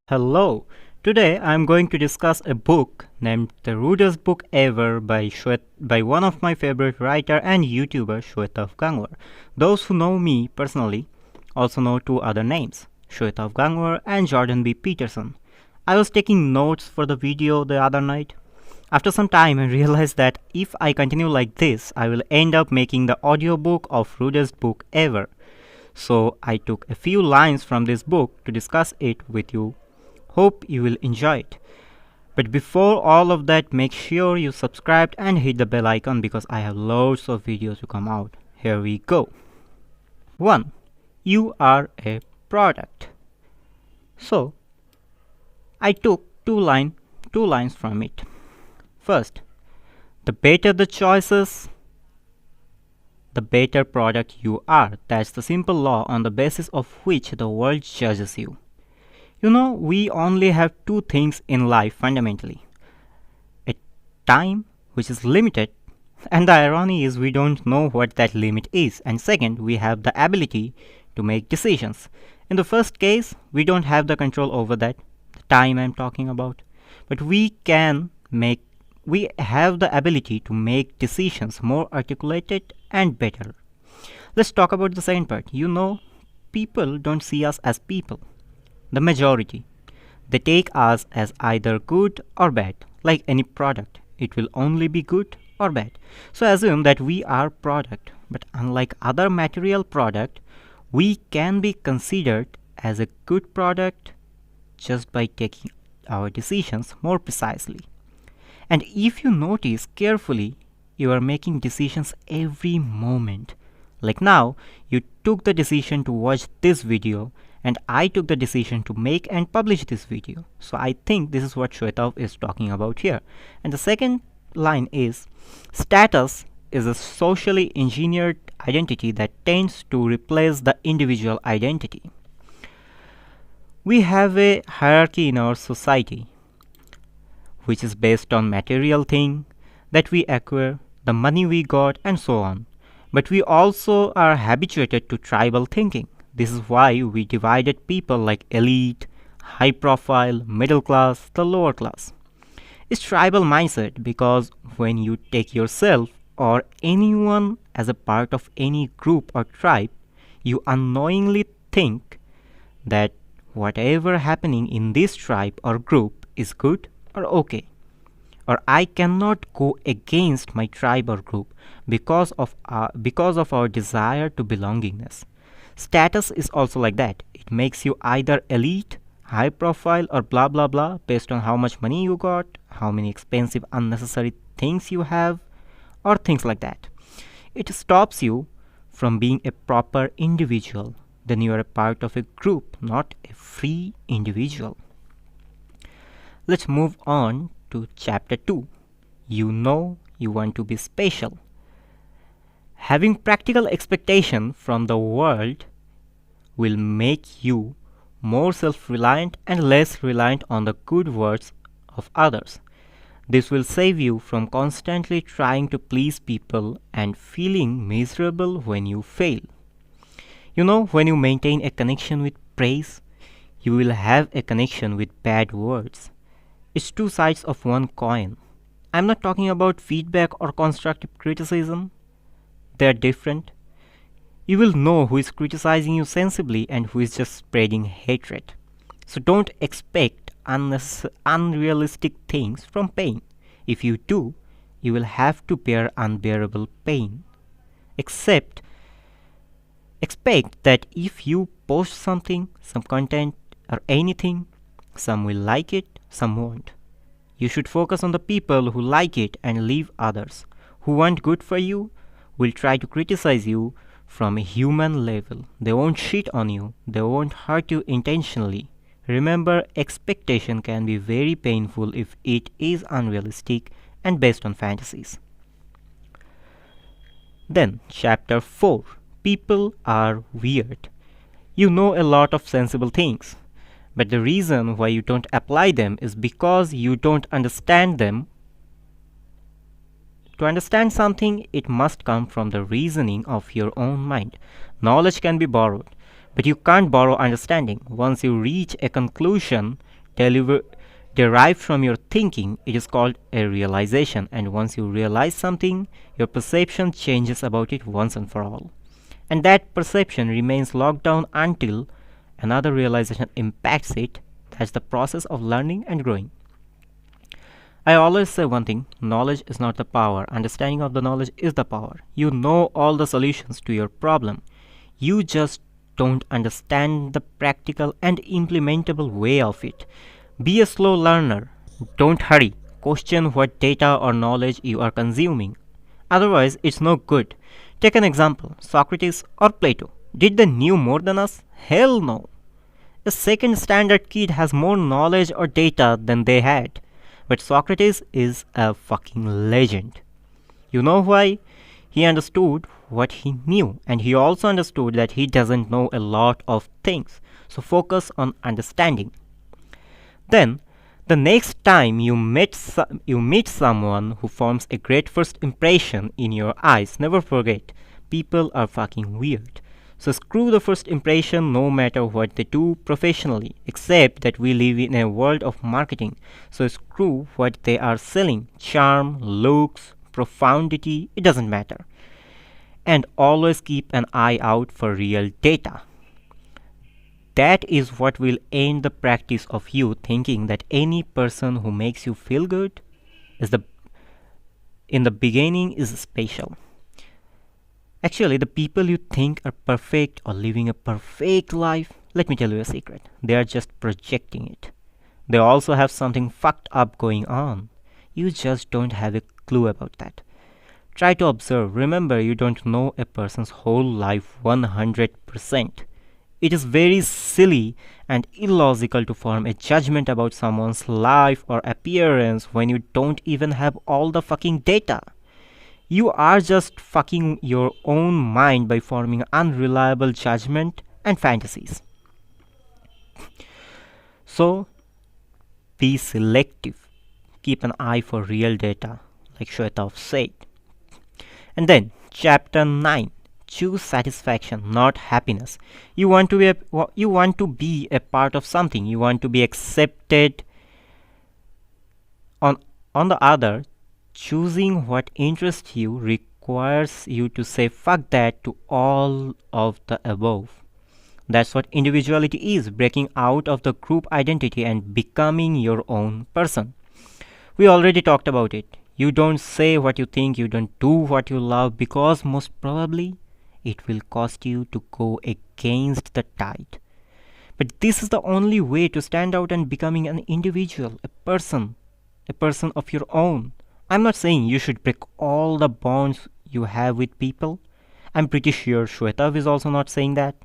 Hello. Today I am going to discuss a book named The Rudest Book Ever by one of my favorite writer and YouTuber Shwetabh Gangwar. Those who know me personally also know two other names, Shwetabh Gangwar and Jordan B. Peterson. I was taking notes for the video the other night. After some time I realized that if I continue like this, I will end up making the audiobook of Rudest Book Ever. So I took a few lines from this book to discuss it with you. Hope you will enjoy it. But before all of that, make sure you subscribe and hit the bell icon because I have loads of videos to come out. Here we go. 1. You are a product. So, I took two lines from it. First, the better the choices, the better product you are. That's the simple law on the basis of which the world judges you. You know, we only have two things in life fundamentally: a time, which is limited, and the irony is we don't know what that limit is, and second, we have the ability to make decisions. In the first case, we don't have the control over that, the time I'm talking about, but we have the ability to make decisions more articulated and better. Let's talk about the second part. You know, people don't see us as people. The majority. They take us as either good or bad. Like any product, it will only be good or bad. So assume that we are product, but unlike other material product, we can be considered as a good product just by taking our decisions more precisely. And if you notice carefully, you are making decisions every moment. Like now, you took the decision to watch this video, and I took the decision to make and publish this video. So I think this is what Shwetabh is talking about here. And the second line is, status is a socially engineered identity that tends to replace the individual identity. We have a hierarchy in our society, which is based on material thing that we acquire, the money we got, and so on. But we also are habituated to tribal thinking. This is why we divided people like elite, high profile, middle class, the lower class. It's tribal mindset because when you take yourself or anyone as a part of any group or tribe, you unknowingly think that whatever happening in this tribe or group is good or okay. Or I cannot go against my tribe or group because of our desire to belongingness. Status is also like that. It makes you either elite, high profile, or blah blah blah based on how much money you got, how many expensive unnecessary things you have, or things like that. It stops you from being a proper individual. Then you are a part of a group, not a free individual. Let's move on to chapter 2. You know you want to be special. Having practical expectation from the world will make you more self-reliant and less reliant on the good words of others. This will save you from constantly trying to please people and feeling miserable when you fail. You know, when you maintain a connection with praise, you will have a connection with bad words. It's two sides of one coin. I'm not talking about feedback or constructive criticism. They're different. You will know who is criticizing you sensibly and who is just spreading hatred. So don't expect unrealistic things from pain. If you do, you will have to bear unbearable pain. Expect that if you post something, some content or anything, some will like it, some won't. You should focus on the people who like it and leave others who want good for you will try to criticize you from a human level. They won't shit on you. They won't hurt you intentionally. Remember, expectation can be very painful if it is unrealistic and based on fantasies. Then, chapter 4. People are weird. You know a lot of sensible things, but the reason why you don't apply them is because you don't understand them. To understand something, it must come from the reasoning of your own mind. Knowledge can be borrowed, but you can't borrow understanding. Once you reach a conclusion, deliver, derived from your thinking, it is called a realization. And once you realize something, your perception changes about it once and for all. And that perception remains locked down until another realization impacts it. That's the process of learning and growing. I always say one thing: knowledge is not the power, understanding of the knowledge is the power. You know all the solutions to your problem. You just don't understand the practical and implementable way of it. Be a slow learner. Don't hurry. Question what data or knowledge you are consuming. Otherwise, it's no good. Take an example: Socrates or Plato. Did they knew more than us? Hell no. A second standard kid has more knowledge or data than they had. But Socrates is a fucking legend. You know why? He understood what he knew, and he also understood that he doesn't know a lot of things. So focus on understanding. Then, the next time you meet someone who forms a great first impression in your eyes, never forget, people are fucking weird. So screw the first impression no matter what they do professionally, except that we live in a world of marketing. So screw what they are selling: charm, looks, profundity, it doesn't matter. And always keep an eye out for real data. That is what will end the practice of you thinking that any person who makes you feel good is in the beginning is special. Actually, the people you think are perfect or living a perfect life, let me tell you a secret: they are just projecting it. They also have something fucked up going on. You just don't have a clue about that. Try to observe. Remember, you don't know a person's whole life 100%. It is very silly and illogical to form a judgment about someone's life or appearance when you don't even have all the fucking data. You are just fucking your own mind by forming unreliable judgment and fantasies. So, be selective. Keep an eye for real data, like Shwetabh said. And then, chapter 9. Choose satisfaction, not happiness. You want to be a part of something. You want to be accepted. On the other, choosing what interests you requires you to say fuck that to all of the above. That's what individuality is: breaking out of the group identity and becoming your own person. We already talked about it. You don't say what you think, you don't do what you love, because most probably it will cost you to go against the tide. But this is the only way to stand out and becoming an individual, a person of your own. I'm not saying you should break all the bonds you have with people. I'm pretty sure Shwetabh is also not saying that.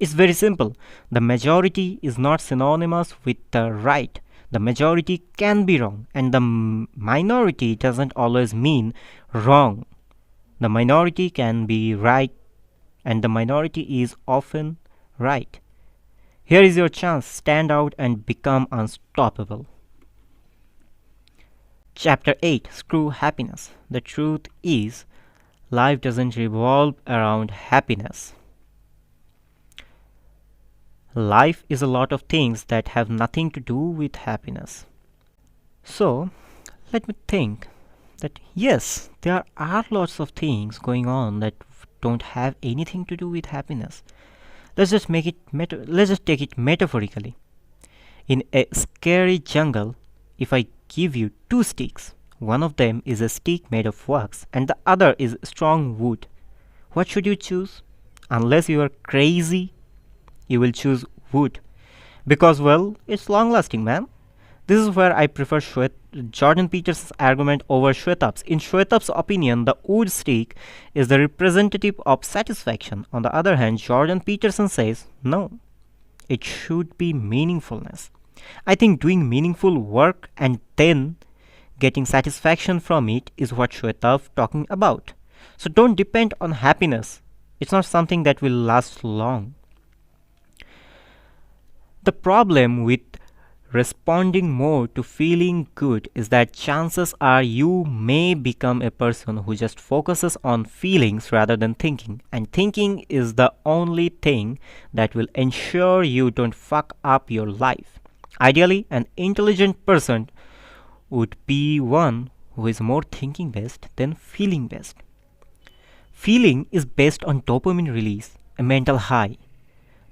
It's very simple. The majority is not synonymous with the right. The majority can be wrong, and the minority doesn't always mean wrong. The minority can be right, and the minority is often right. Here is your chance. Stand out and become unstoppable. Chapter 8. Screw happiness. The truth is, life doesn't revolve around happiness. Life is a lot of things that have nothing to do with happiness. So, let me think that yes, there are lots of things going on that don't have anything to do with happiness. Let's just take it metaphorically. In a scary jungle, if I give you two sticks, one of them is a stick made of wax and the other is strong wood, what should you choose? Unless you are crazy, you will choose wood. Because, well, it's long lasting, man. This is where I prefer Jordan Peterson's argument over Shwetabh's. In Shwetabh's opinion, the wood stick is the representative of satisfaction. On the other hand, Jordan Peterson says, no, it should be meaningfulness. I think doing meaningful work and then getting satisfaction from it is what Shwetabh talking about. So don't depend on happiness. It's not something that will last long. The problem with responding more to feeling good is that chances are you may become a person who just focuses on feelings rather than thinking, and thinking is the only thing that will ensure you don't fuck up your life. Ideally, an intelligent person would be one who is more thinking based than feeling based. Feeling is based on dopamine release, a mental high.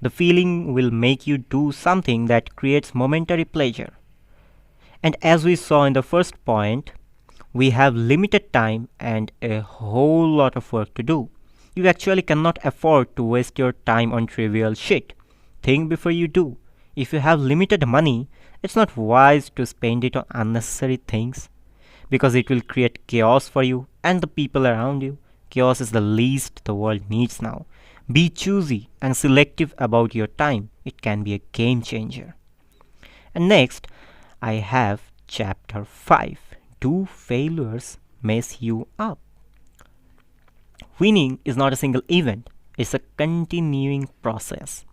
The feeling will make you do something that creates momentary pleasure. And as we saw in the first point, we have limited time and a whole lot of work to do. You actually cannot afford to waste your time on trivial shit. Think before you do. If you have limited money, it's not wise to spend it on unnecessary things because it will create chaos for you and the people around you. Chaos is the least the world needs now. Be choosy and selective about your time. It can be a game changer. And next, I have chapter 5. Do failures mess you up? Winning is not a single event, it's a continuing process.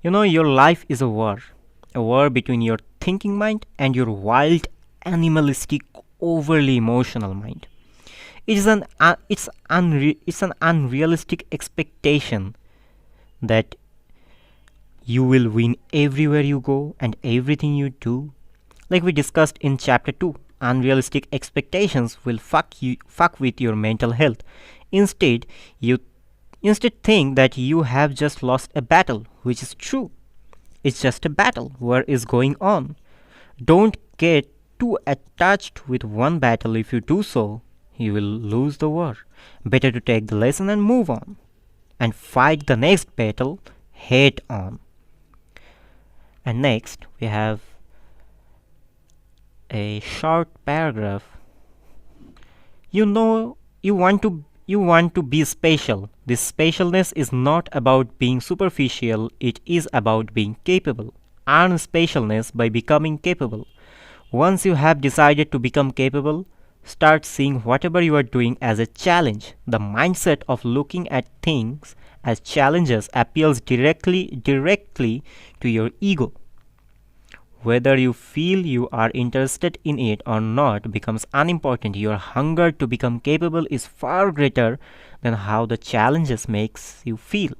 You know, your life is a war between your thinking mind and your wild, animalistic, overly emotional mind. It's an unrealistic expectation that you will win everywhere you go and everything you do. Like we discussed in chapter 2, unrealistic expectations will fuck with your mental health. Instead, you think that you have just lost a battle, which is true. It's just a battle. War is going on. Don't get too attached with one battle. If you do so, you will lose the war. Better to take the lesson and move on and fight the next battle head on. And next, we have a short paragraph. You know, you want to be special. This specialness is not about being superficial, it is about being capable. Earn specialness by becoming capable. Once you have decided to become capable, start seeing whatever you are doing as a challenge. The mindset of looking at things as challenges appeals directly to your ego. Whether you feel you are interested in it or not becomes unimportant. Your hunger to become capable is far greater than how the challenges makes you feel.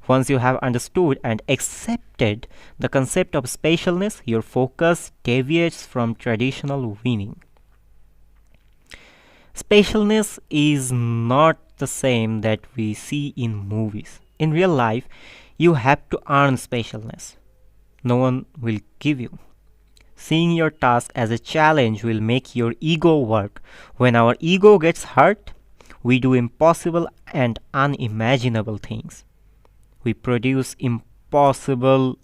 Once you have understood and accepted the concept of specialness, your focus deviates from traditional winning. Specialness is not the same that we see in movies. In real life, you have to earn specialness. No one will give you. Seeing your task as a challenge will make your ego work. When our ego gets hurt, we do impossible and unimaginable things. We produce impossible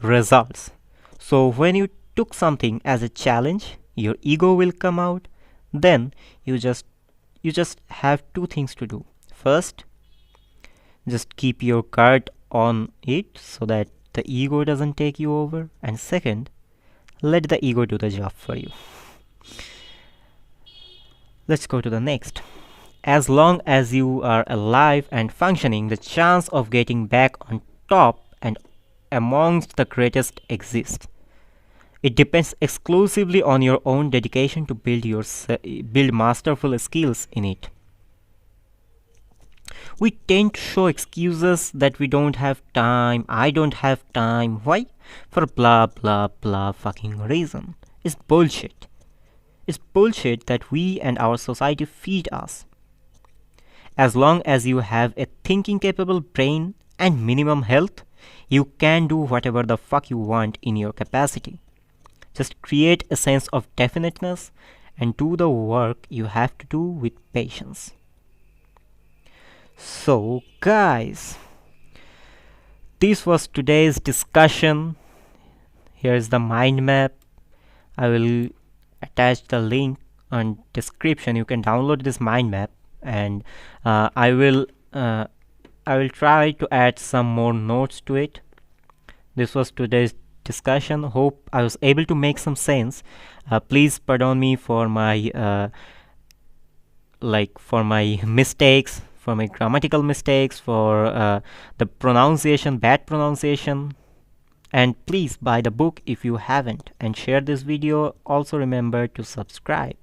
results. So when you took something as a challenge, your ego will come out. Then you just have two things to do. First, just keep your guard on it so that the ego doesn't take you over. And second, let the ego do the job for you. Let's go to the next. As long as you are alive and functioning, the chance of getting back on top and amongst the greatest exists. It depends exclusively on your own dedication to build masterful skills in it. We tend to show excuses that we don't have time, I don't have time. Why? For blah blah blah fucking reason. It's bullshit. It's bullshit that we and our society feed us. As long as you have a thinking capable brain and minimum health, you can do whatever the fuck you want in your capacity. Just create a sense of definiteness and do the work you have to do with patience. So guys, this was today's discussion. Here's the mind map. I will attach the link on description. You can download this mind map, and I will try to add some more notes to it. This was today's discussion. Hope I was able to make some sense. Please pardon me for my mistakes, for my grammatical mistakes, for the bad pronunciation. And please buy the book if you haven't, and share this video. Also remember to subscribe.